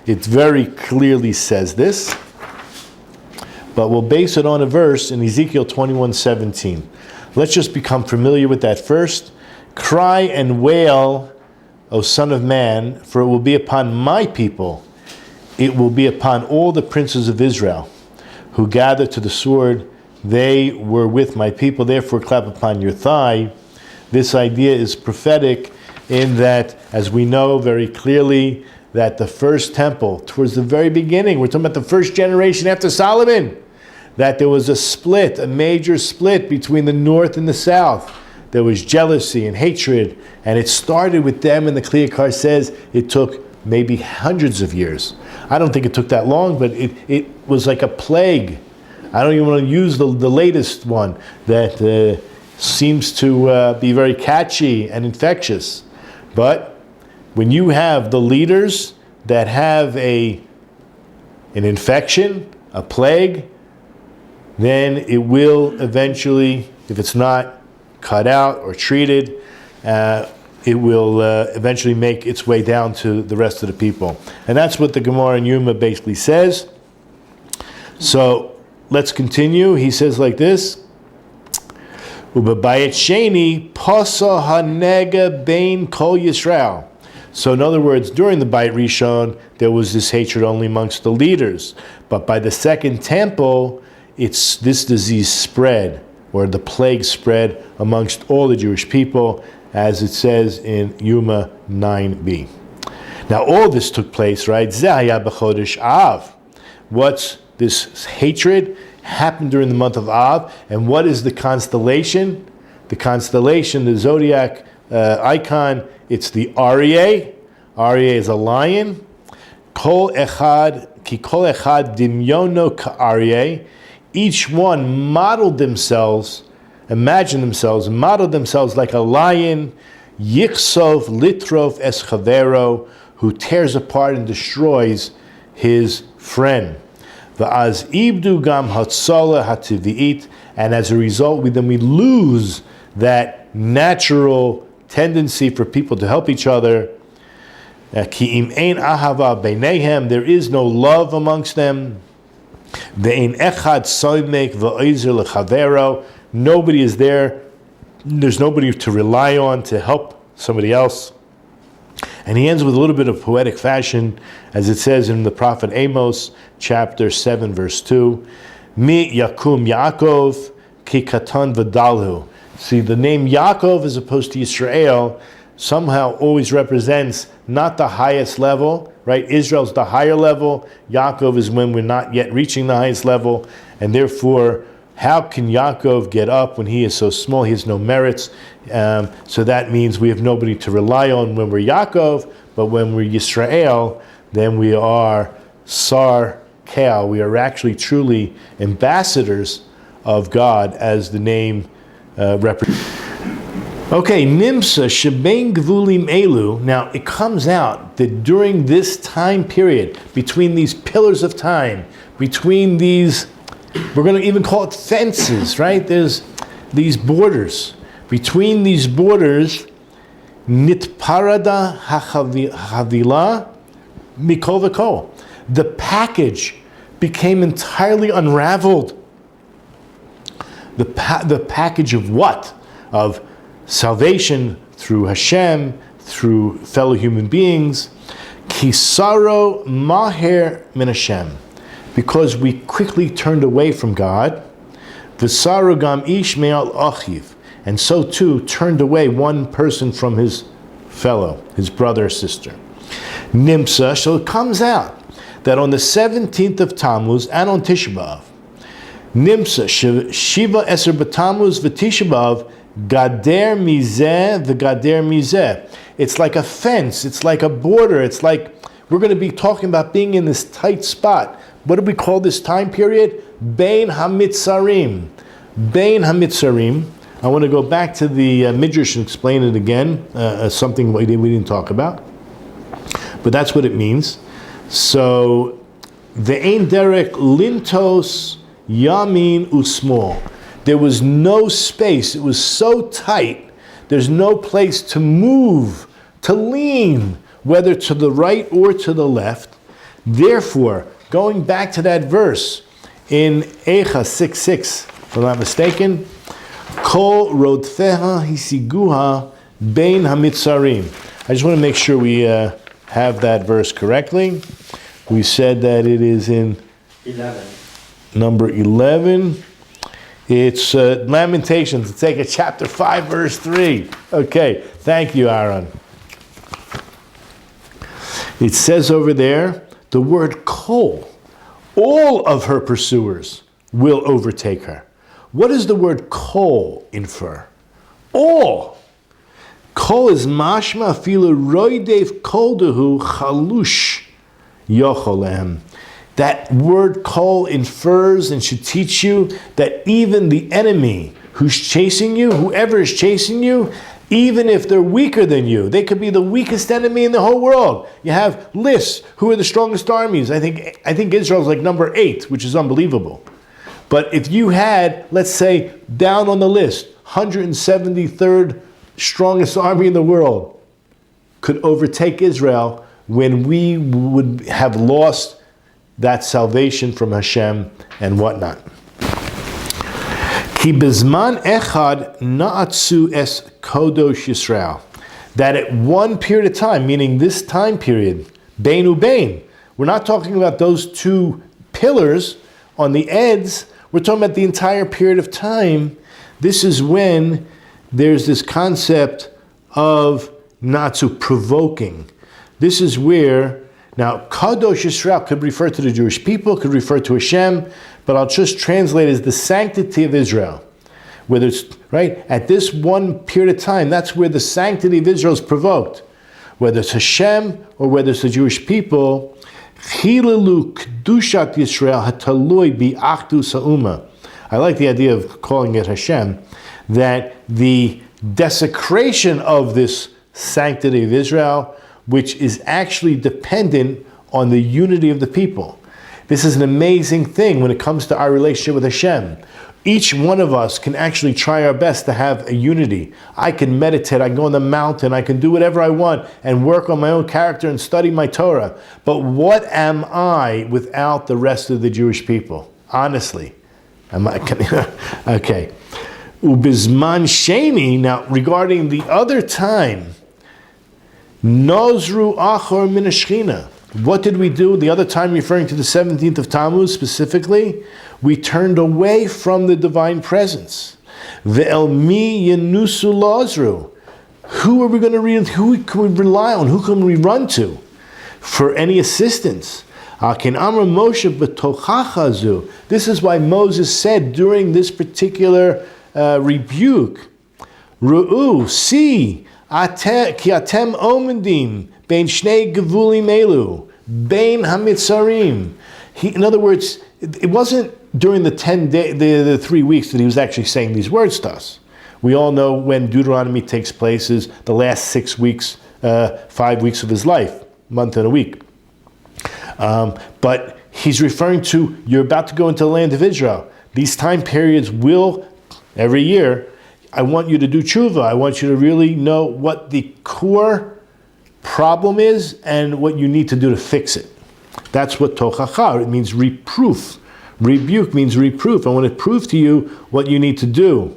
It very clearly says this, but we'll base it on a verse in Ezekiel 21:17. Let's just become familiar with that first. Cry and wail, O Son of Man, for it will be upon my people, it will be upon all the princes of Israel, who gather to the sword. They were with my people, therefore clap upon your thigh. This idea is prophetic in that, as we know very clearly, that the first temple, towards the very beginning, we're talking about the first generation after Solomon, that there was a split, a major split between the north and the south. There was jealousy and hatred, and it started with them, and the Yakar says it took maybe hundreds of years. I don't think it took that long, but it was like a plague. I don't even want to use the latest one that seems to be very catchy and infectious. But when you have the leaders that have an infection, a plague, then it will eventually, if it's not cut out or treated, it will eventually make its way down to the rest of the people. And that's what the Gemara in Yuma basically says. So let's continue. He says like this, U'bebayit sheni pasa hanega bein kol Yisrael. So in other words, during the Bayit Rishon, there was this hatred only amongst the leaders. But by the second temple, this disease spread, or the plague spread amongst all the Jewish people, as it says in Yuma 9b. Now all this took place, right? Zehaya b'chodesh Av. What's this hatred? Happened during the month of Av. And what is the constellation? The constellation, the zodiac icon, it's the Aryeh. Aryeh is a lion. Kol echad, ki kol echad dimyono ka'aryeh. Each one modeled themselves, modeled themselves like a lion, yiksov litrof es chavero, who tears apart and destroys his friend. Va'az ibdu gam hatzola hativi'it, and as a result, we lose that natural tendency for people to help each other. Ki im ein ahava beinehem, there is no love amongst them. Ve'ein echad soimek va'ozer lechavero, nobody is there. There's nobody to rely on to help somebody else. And he ends with a little bit of poetic fashion, as it says in the prophet Amos, chapter 7, verse 2. Mi yakum Yaakov ki katan v'dalhu. See, the name Yaakov as opposed to Yisrael somehow always represents not the highest level, right? Israel's the higher level. Yaakov is when we're not yet reaching the highest level. And therefore, how can Yaakov get up when he is so small? He has no merits. So that means we have nobody to rely on when we're Yaakov, but when we're Yisrael, then we are Sar Kel. We are actually truly ambassadors of God, as the name represents. Okay, Nimsa Shebein Gvulim Elu. Now it comes out that during this time period, between these pillars of time, between these, we're going to even call it fences, right? There's these borders. Between these borders, Nitparada Havila Mikol V'Kol. The package became entirely unraveled. The package of what? Of salvation through Hashem, through fellow human beings. Kisaro maher min Hashem. Because we quickly turned away from God. V'saro gam ish me'al achiv. And so too turned away one person from his fellow, his brother or sister. Nimsa, so it comes out that on the 17th of Tammuz and on Tisha B'Av, Nimsa, Shiva Eser B'Tammuz v'Tisha B'Av, Gader mizeh v'gader mizeh. It's like a fence. It's like a border. It's like we're going to be talking about being in this tight spot. What do we call this time period? Bein hamitzarim. Bein hamitzarim. I want to go back to the Midrash and explain it again. Something we didn't talk about, but that's what it means. So ve'ein derek lintos yamin usmol. There was no space. It was so tight. There's no place to move, to lean, whether to the right or to the left. Therefore, going back to that verse in Eicha 6:6, if I'm not mistaken, Kol rodfeha hisiguha bein hamitzarim. I just want to make sure we have that verse correctly. We said that it is in 11. Number 11. It's Lamentations. Let's take it, chapter 5, verse 3. Okay, thank you, Aaron. It says over there, the word kol. All of her pursuers will overtake her. What does the word kol infer? All. Kol is mashma afilu roidev kol dehu chalush yocholem. That word kol infers and should teach you that even the enemy who's chasing you, whoever is chasing you, even if they're weaker than you, they could be the weakest enemy in the whole world. You have lists, who are the strongest armies? I think Israel's like number 8, which is unbelievable. But if you had, let's say, down on the list, 173rd strongest army in the world, could overtake Israel when we would have lost that salvation from Hashem and whatnot. Ki bezman echad na'atsu es kodosh Yisrael. That at one period of time, meaning this time period, bein ubein, we're not talking about those 2 pillars on the ends, we're talking about the entire period of time. This is when there's this concept of natsu, provoking. This is where, now, Kadosh Yisrael could refer to the Jewish people, could refer to Hashem, but I'll just translate as the sanctity of Israel. Whether it's, right, at this one period of time, that's where the sanctity of Israel is provoked. Whether it's Hashem or whether it's the Jewish people, Chilalu Kedushat Yisrael Hatalui Bi'achdus Ha'uma. I like the idea of calling it Hashem, that the desecration of this sanctity of Israel, which is actually dependent on the unity of the people. This is an amazing thing when it comes to our relationship with Hashem. Each one of us can actually try our best to have a unity. I can meditate, I can go on the mountain, I can do whatever I want and work on my own character and study my Torah. But what am I without the rest of the Jewish people? Honestly. Okay. Ubizman Sheni, now regarding the other time, Nozru Achor Min Hashchina. What did we do the other time, referring to the 17th of Tammuz specifically? We turned away from the divine presence. Ve'el mi yenusu lozru. Who are we going to read? Who can we rely on? Who can we run to for any assistance? This is why Moses said during this particular rebuke, Ru'u, see, ki atem omendim bein shnei gevulim elu, bein hamitzarim. In other words, it wasn't during the 3 weeks that he was actually saying these words to us. We all know when Deuteronomy takes place is the last 6 weeks, 5 weeks of his life, month and a week. But he's referring to, you're about to go into the land of Israel. These time periods will, every year, I want you to do tshuva. I want you to really know what the core problem is and what you need to do to fix it. That's what tochacha, it means reproof. Rebuke means reproof. I want to prove to you what you need to do.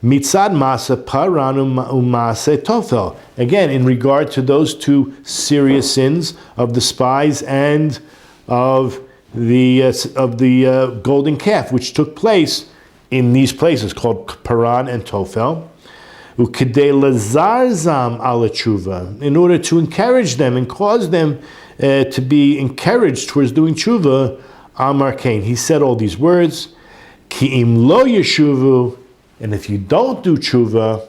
Mitzad masa paranu umase tofel. Again, in regard to those 2 serious sins of the spies and of the golden calf, which took place in these places called Paran and Tofel, ukidei lazarzam ala tshuva, in order to encourage them and cause them to be encouraged towards doing tshuva. Amar Cain, he said all these words, ki im lo yeshuvu, and if you don't do tshuva,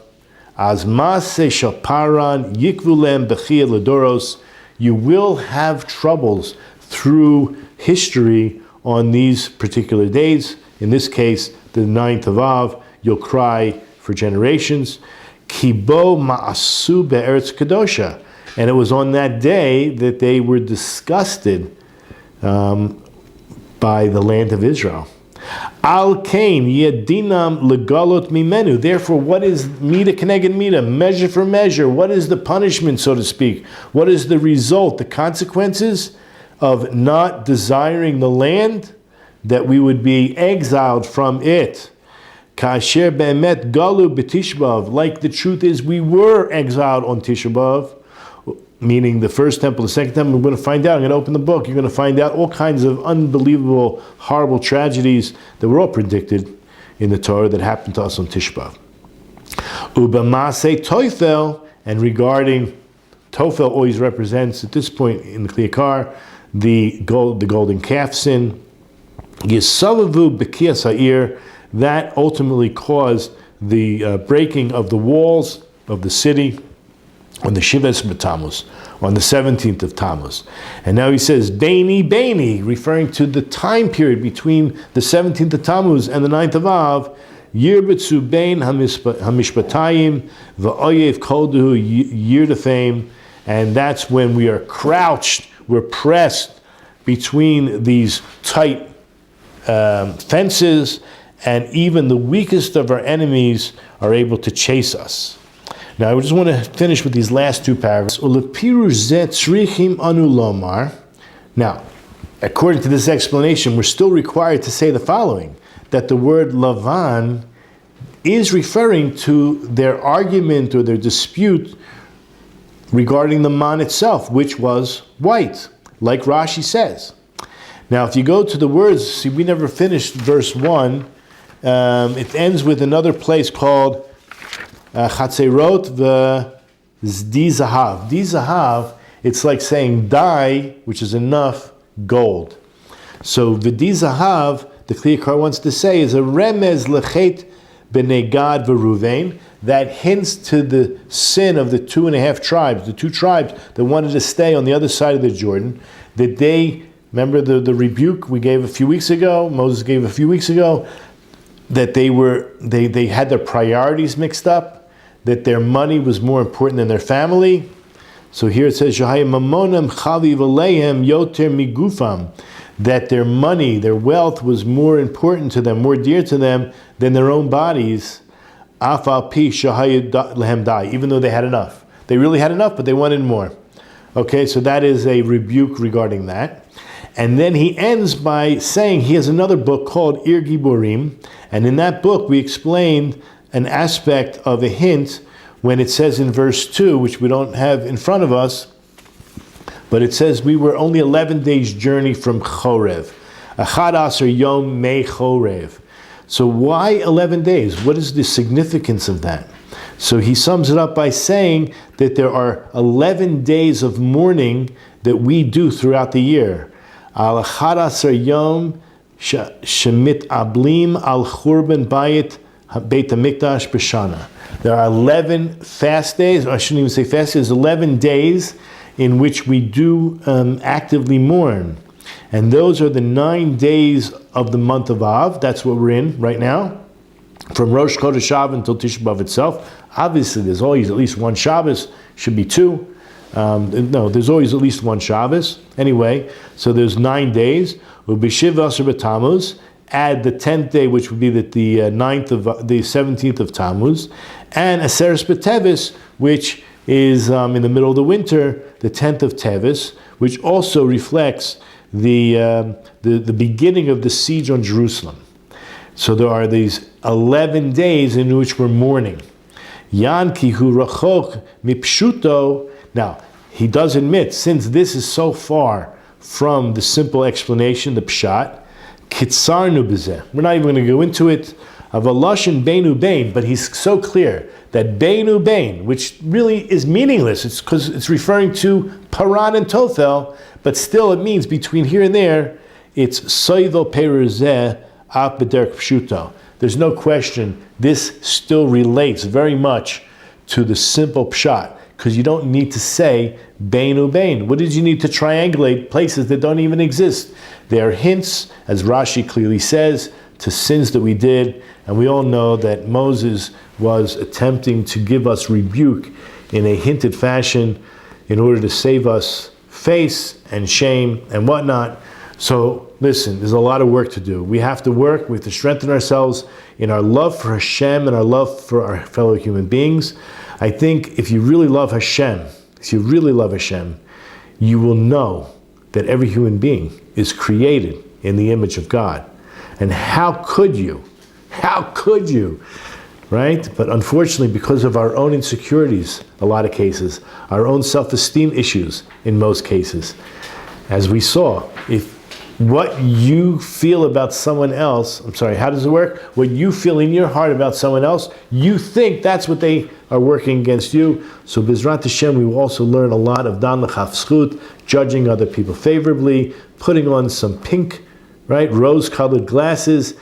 az maaseh shel paran yikvulem bechiyah ledoros, you will have troubles through history on these particular days. In this case, the 9th of Av, you'll cry for generations. Kibo ma'asu be'eretz kadosha. And it was on that day that they were disgusted by the land of Israel. Al kain yedinam legalot mimenu. Therefore, what is mida keneged mida? Measure for measure. What is the punishment, so to speak? What is the result, the consequences of not desiring the land? That we would be exiled from it. Kasher be'emet galu b'Tisha B'Av. Like the truth is, we were exiled on Tisha B'Av, meaning the first temple, the second temple. We're going to find out. I'm going to open the book. You're going to find out all kinds of unbelievable, horrible tragedies that were all predicted in the Torah that happened to us on Tisha B'Av. Ubamase toifel, and regarding Tofel always represents, at this point in the Yakar, the golden calf sin. Yisavavu B'kiyas Ha'ir, that ultimately caused the breaking of the walls of the city on the Shives B'Tammuz, on the 17th of Tammuz. And now he says, Beini, referring to the time period between the 17th of Tammuz and the 9th of Av, Yirbetzu Bein Hamishpatayim, V'oyev Kolduhu Yirdafim, and that's when we are crouched, we're pressed between these tight fences, and even the weakest of our enemies are able to chase us. Now, I just want to finish with these last two paragraphs. Now, according to this explanation, we're still required to say the following, that the word Lavan is referring to their argument or their dispute regarding the man itself, which was white, like Rashi says. Now, if you go to the words, see, we never finished verse 1. It ends with another place called Chatzerot v'Zdi Zahav. Di Zahav, it's like saying dye, which is enough gold. So V'Di Zahav, the Yakar wants to say, is a remez lechet b'nei Gad v'Ruvain, that hints to the sin of the 2.5 tribes, the 2 tribes that wanted to stay on the other side of the Jordan, that they, remember the rebuke we gave a few weeks ago, Moses gave a few weeks ago, that they had their priorities mixed up, that their money was more important than their family. So here it says, mamonam chaviv alehem yoter migufam, that their money, their wealth was more important to them, more dear to them than their own bodies. Afal pi shahayid lehem dai, even though they had enough. They really had enough, but they wanted more. Okay, so that is a rebuke regarding that. And then he ends by saying he has another book called Ir Giborim, and in that book we explained an aspect of a hint when it says in verse 2, which we don't have in front of us, but it says we were only 11 days journey from Chorev. Achad Aser Yom Me Chorev. So why 11 days? What is the significance of that? So he sums it up by saying that there are 11 days of mourning that we do throughout the year. Al Achad Aser Yom Shemit Ablim Al Churban Bayit Beit HaMikdash B'Shana. There are 11 fast days, or I shouldn't even say fast days, 11 days in which we do actively mourn. And those are the 9 days of the month of Av. That's what we're in right now. From Rosh Chodesh Av until Tisha B'Av itself. Obviously, there's always at least one Shabbos, should be 2. No, there's always at least one Shabbos. Anyway, so there's 9 days. Ubishiv Asar B'Tammuz. Add the 10th day, which would be the 17th of Tammuz, and Aseres B'Tevis, which is in the middle of the winter, the 10th of Tevis, which also reflects the beginning of the siege on Jerusalem. So there are these 11 days in which we're mourning. Yan ki hu rachok mipshuto. Now, he does admit, since this is so far from the simple explanation, the pshat, Kitzarnu b'zeh. We're not even going to go into it. Avalashin beinu bein, but he's so clear that beinu bein, which really is meaningless. It's because it's referring to Paran and Tofel, but still it means between here and there. It's soivo peruzeh ap b'derek pshuto. There's no question. This still relates very much to the simple pshat, because you don't need to say beinu bein. What did you need to triangulate places that don't even exist? They are hints, as Rashi clearly says, to sins that we did. And we all know that Moses was attempting to give us rebuke in a hinted fashion in order to save us face and shame and whatnot. So listen, there's a lot of work to do. We have to work, we have to strengthen ourselves in our love for Hashem and our love for our fellow human beings. I think if you really love Hashem, you will know that every human being is created in the image of God. And how could you, right? But unfortunately, because of our own insecurities, a lot of cases, our own self-esteem issues in most cases, as we saw, if what you feel about someone else, how does it work? What you feel in your heart about someone else, you think that's what they are working against you. So B'ezrat Hashem, we will also learn a lot of Dan L'chaf Zchut, judging other people favorably, putting on some pink, right, rose-colored glasses.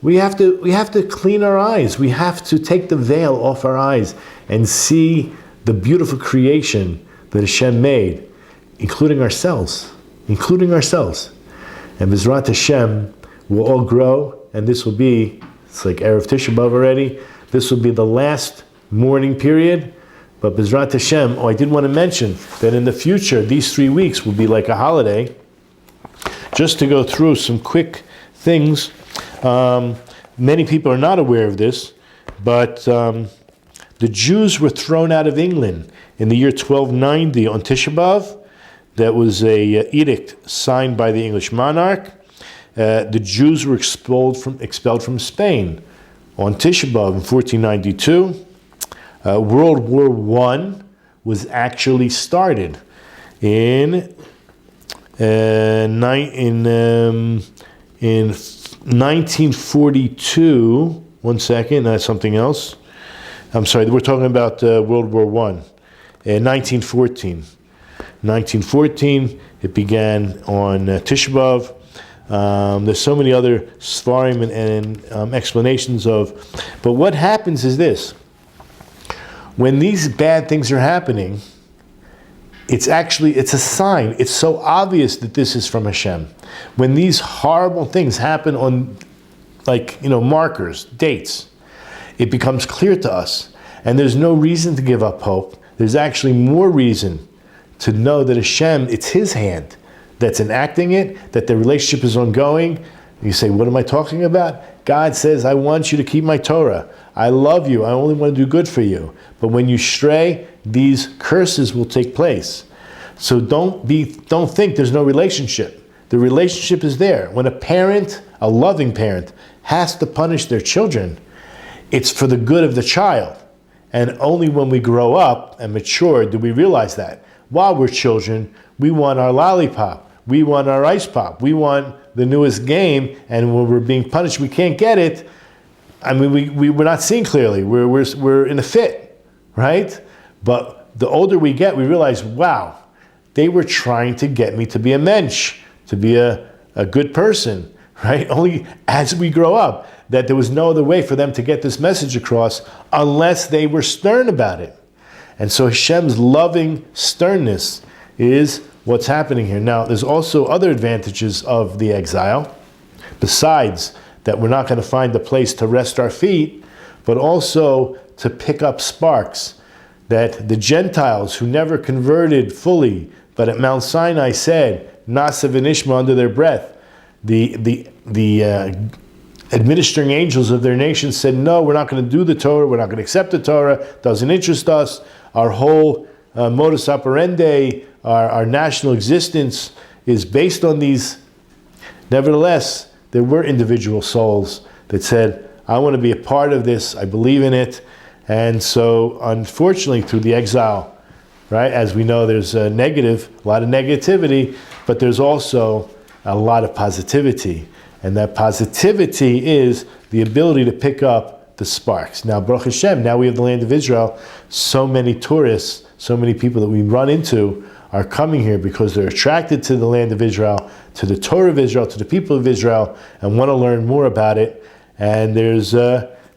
We have to clean our eyes. We have to take the veil off our eyes and see the beautiful creation that Hashem made, including ourselves. And B'ezrat Hashem will all grow, and this will be, it's like Erev Tisha B'Av already, this will be the last mourning period, but B'ezrat Hashem, I did want to mention that in the future, these 3 weeks will be like a holiday. Just to go through some quick things, many people are not aware of this, but the Jews were thrown out of England in the year 1290 on Tisha B'Av. That was a edict signed by the English monarch. The Jews were expelled from Spain on Tisha B'Av in 1492. World War I was actually started in 1942. One second, that's something else. I'm sorry, we're talking about World War I. 1914. 1914, it began on Tisha B'Av. There's so many other svarim and explanations of, but what happens is this: when these bad things are happening, it's a sign. It's so obvious that this is from Hashem. When these horrible things happen on, markers, dates, it becomes clear to us, and there's no reason to give up hope. There's actually more reason to know that Hashem, it's His hand that's enacting it, that the relationship is ongoing. You say, what am I talking about? God says, I want you to keep my Torah. I love you. I only want to do good for you. But when you stray, these curses will take place. So don't think there's no relationship. The relationship is there. When a parent, a loving parent, has to punish their children, it's for the good of the child. And only when we grow up and mature do we realize that. While we're children, we want our lollipop, we want our ice pop, we want the newest game, and when we're being punished, we can't get it. I mean, we're not seeing clearly. We're in a fit, right? But the older we get, we realize, wow, they were trying to get me to be a mensch, to be a good person, right? Only as we grow up, that there was no other way for them to get this message across unless they were stern about it. And so Hashem's loving sternness is what's happening here. Now, there's also other advantages of the exile, besides that we're not going to find a place to rest our feet, but also to pick up sparks, that the Gentiles who never converted fully, but at Mount Sinai said, Nasa v'nishma under their breath, the administering angels of their nation said, no, we're not going to do the Torah, we're not going to accept the Torah, doesn't interest us. Our whole modus operandi, our national existence is based on these. Nevertheless, there were individual souls that said, I want to be a part of this, I believe in it. And so, unfortunately, through the exile, right, as we know, there's a lot of negativity, but there's also a lot of positivity. And that positivity is the ability to pick up the sparks. Now, Baruch Hashem, now we have the land of Israel. So many tourists, so many people that we run into are coming here because they're attracted to the land of Israel, to the Torah of Israel, to the people of Israel, and want to learn more about it. And there's,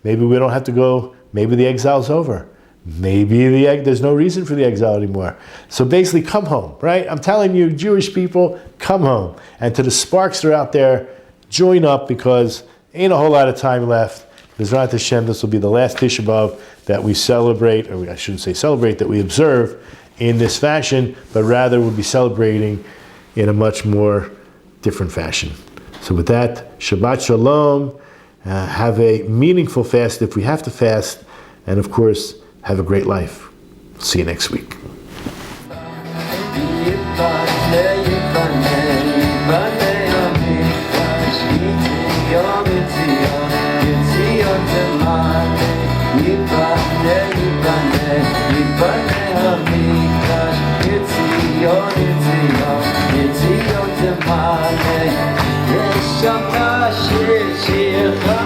maybe we don't have to go, maybe the exile's over. Maybe there's no reason for the exile anymore. So basically, come home, right? I'm telling you, Jewish people, come home. And to the sparks that are out there, join up, because ain't a whole lot of time left. B'ezrat Hashem, this will be the last Tisha B'Av that we celebrate, or I shouldn't say celebrate, that we observe in this fashion, but rather we'll be celebrating in a much more different fashion. So with that, Shabbat Shalom, have a meaningful fast if we have to fast, and of course, have a great life. See you next week. Yiboneh, Yakar